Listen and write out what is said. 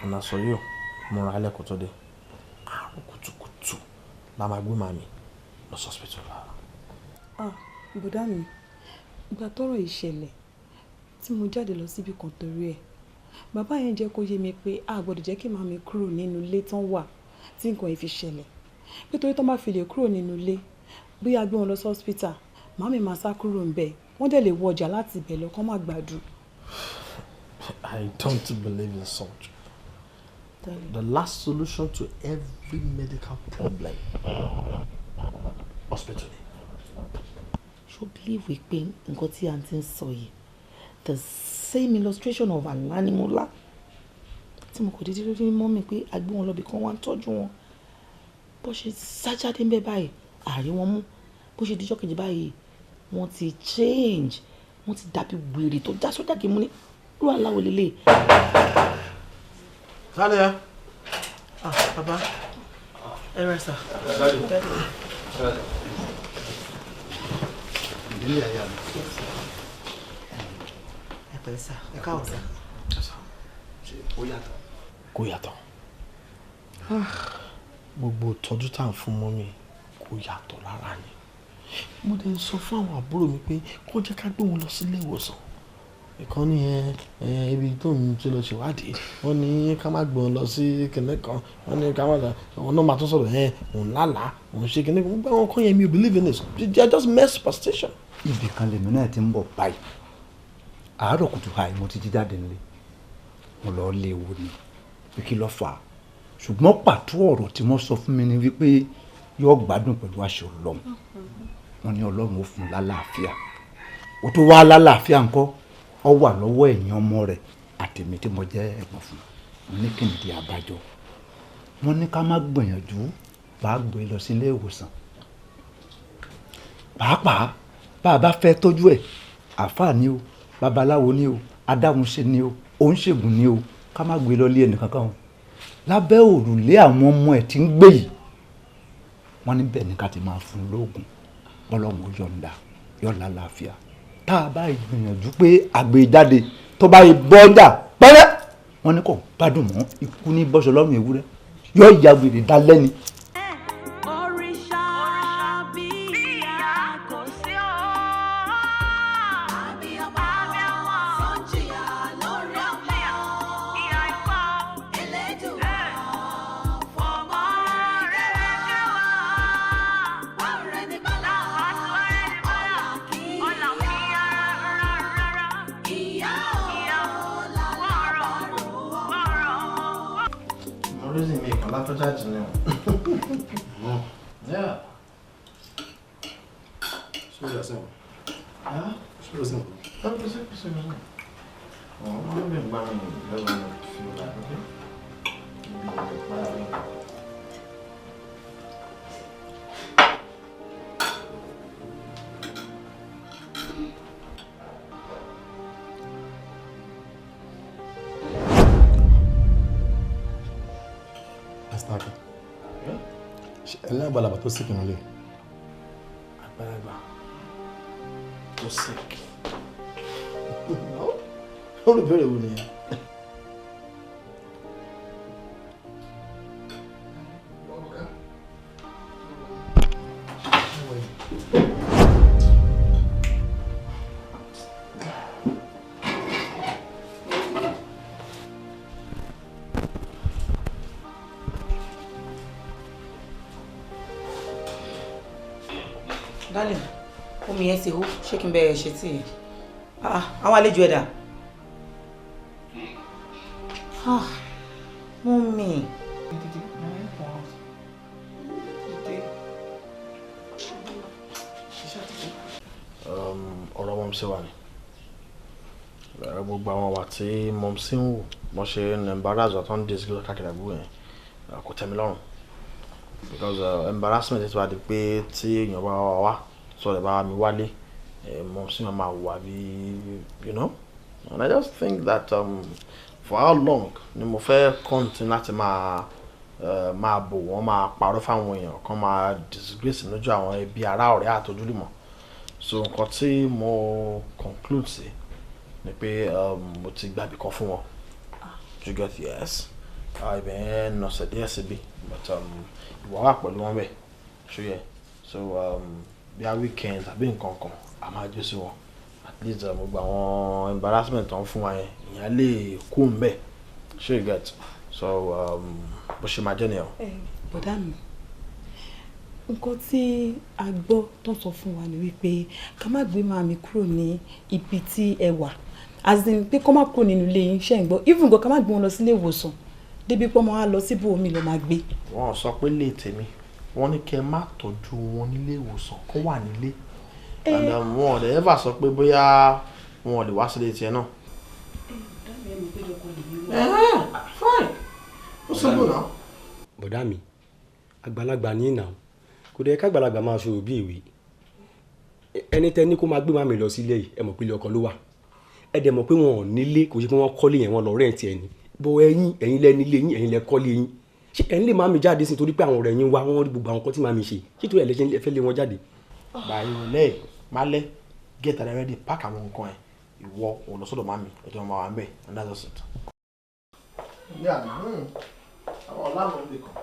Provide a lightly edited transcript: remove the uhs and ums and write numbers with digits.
And as for you, mo ra ilé kó tó dé. Kùtùkùtù la máa gbé màmí lọ hospital. Bùdá mi, ìgbà tọ́rọ̀ ìṣẹ̀lẹ̀ tí mo jáde lọ síbi kan torí ẹ̀, bàbá yẹn jẹ́ kó yé mi pé a gbọ́dọ̀ jẹ́ kí màmí kúrò nínú ilé tán wà tí nǹkan yìí fi ṣẹlẹ̀. Nítorí tán bá fi lè kúrò nínú ilé, bí a gbé wọn lọ sí hospital, màmí máa sá kúrò ń bẹ̀. Wọ́n dẹ̀ lè wọ ọjà láti ibẹ̀ lọ kán má gbádùn. I don't believe in such. The last solution to every medical problem, hospital. So believe we pé nǹkan tí aunty ń sọ yìí, the same illustration of Iyáníwúrá tí mo kò dédé lórí mọ́mì pé a gbé wọn lọ bí kan wá ń tọ́jú wọn. Bó ṣe sájáde ń bẹ báyìí, àárín wọn mú. Bó ṣe díjọ́ kejì báyìí, wọ́n ti change. Wọ́n ti dàbí wèrè tó já sójà kí mú ní irú aláwọ̀ lélẹ̀. Sálẹ̀. Bàbá. Ẹ rẹ̀ sà. Ilé àyà mi. Ẹ pẹ̀lẹ́ sà, ẹ káàbọ̀ sà. Ó yàtọ̀. Kò yàtọ̀. Gbogbo ìtọ́jú tá à ń fún mọ́mì kò yàtọ̀ rárá ni. Mo dẹ̀ ń sọ fún àwọn àbúrò mi pé kó jẹ́ ká gbé wọn lọ sílé ìwòsàn. Ìkan ní ibi tó ń ti lọ ṣèwádìí, wọ́n ní ká má gbé wọn lọ sí kìnìún kan, wọ́n ní ká má lọ, àwọn náà máa tún sọ̀rọ̀ òun lálàá, òun ṣe kìnìún kan, gbogbo àwọn kan yẹn mi ò believe in this. They are just mere superstition. Ibì kan lèmi náà ti ń bọ̀ báyìí. Àárọ̀ kùtù àì mo ti jí jáde nílé. Mo lọ lé wo ni pé kí ló fà á. Ṣùgbọ́n pàtó ọ̀rọ̀ tí wọ́n sọ fún mi ni wípé yóò gbádùn pẹ̀lú àṣẹ Ọlọ́run. Wọ́n ní Ọlọ́run ó fún un lálàáfíà. Ó tó wá lálàáfíà ńkọ́, ó wà lọ́wọ́ ẹ̀yin ọmọ rẹ̀ àtèmi tí mo jẹ́ ẹ̀gbọ́n fún un. Ní kí n di àbájọ. Wọ́n ní ká má gbìyànjú bá gbé lọ sí ilé ìwòsàn. Pàápàá bá a bá fẹ́ tọ́jú ẹ̀, àfáà ni o, babaláwo ni o, adáhunṣe ni o, oníṣègùn ni o, ká má gbé lọ lé ẹnìkankan o. Lábẹ́ òrùlé àwọn ọmọ ẹ̀ tí ń gbé yìí, wọ́n ní bẹ́ẹ̀ ni ká ti máa fún un lóògùn. Ọlọ́run ó yọ̀ǹda, yọ̀ lálàáfíà. Tá a bá gbìyànjú pé àgbéjáde tó bá yẹ bọ́jà pẹ́rẹ́, wọ́n ní kò gbádùn mọ́ ikú ní bọ́sọ̀ lọ́rùn ewúrẹ́. Yóò ya wèrè dálẹ́ni. Yeah. Sure, that's it. Huh? Sure, that's it. Astaki. Ela àgbàlagbà tó sick nílé. Àgbàlagbà tó sick. Ó lè bẹ̀rẹ̀ wo nìyẹn? Darling, omi yẹn ti hó, ṣé kí n bẹ̀rẹ̀ ṣe tí? Àwọn àlejò ẹ̀dà. Mummy. Ọ̀rọ̀ mọ̀mísí wa ni. Gbogbo àwọn wà tí mọ̀mísí ń wò, wọ́n ṣe ń embarrass wa tó ń disgrace káàkiri àgbò yẹn, kò tẹ́ mi lọ́rùn. Because embarrassment is why the pay tí èèyàn bá wá sọ̀rọ̀ bá mi wálé mọ̀mísí máa wà bí, you know. And I just think that for how long ni mo fẹ́ continue láti máa bò wọ́n, máa parọ́ fáwọn èèyàn kan, máa disgrace lójú àwọn ẹbí ará ọ̀rẹ́ àtọ́júlùmọ̀. So nǹkan tí mo conclude sí ni pé mo ti gbàgbé kan fún wọn. You get yes. ibẹ̀ nọ̀sẹ̀ díẹ̀ síbi but ìwọ wà pẹ̀lú wọn bẹ́ẹ̀ ṣó yẹ so bí a weekend àbí nǹkan kan a máa jó sí wọn at least gbogbo àwọn embarrassment tó ń fún wa yẹn ìyẹn lè kú ń bẹ̀ ṣó you get so bó ṣe máa jẹ́ nìyẹn. bọ̀dá mi nǹkan tí a gbọ́ tó sọ fún wa ni wípé ká má gbé màmí kúrò ní ibi tí ẹ wà as in pé kó má kúrò nínú ilé yín ṣe ń gbọ́ even gan ká má gbé wọn lọ sílé ìwòsàn débi pé ọmọ wa lọ síbò omi lọ máa gbé. wọ́n sọ pé lè tèmi wọ́n ní kẹ́ má tọ́jú wọn nílé ìwòsàn kó wà nílé and wọn ò dẹ̀ ever sọ pé bóyá wọn ò lè wá sílé tiẹ̀ náà. Fine ó sọ bó náà. bọ̀dá mi àgbàlagbà ní ìnà kò dẹ̀ kágbàlagbà máa ṣòro bí èwe ẹni tẹ́ ní kó máa gbé màmí lọ sílé yìí ẹ mọ̀ pé ilé ọkọ ló wà ẹ dẹ̀ mọ̀ pé wọn ò nílé kò ṣe pé wọ́n kọ́lé yẹn wọn lọ rẹ́ǹtì ẹ̀ ní bó ẹ̀yin lẹ nílé yín ẹ̀yin lẹ kọ́lé yín ṣé ẹ̀yin lè màmí jáde sí torí pé àwọn ọ̀rẹ́ yín wá wọ́n rí gbogbo àwọn kan tí màmí ṣe ṣé torí ẹ̀ lẹ fẹ́ lé wọn jáde. báyìí lẹ́yìn malẹ́ get ready pack àwọn nǹkan ẹ̀ ìwọ òun lọ sọ́dọ̀ màmí ẹ̀jọ̀ máa wà ń bẹ̀ and that's it. àwọn ọ̀làwọ̀ ń bẹ̀ kàn.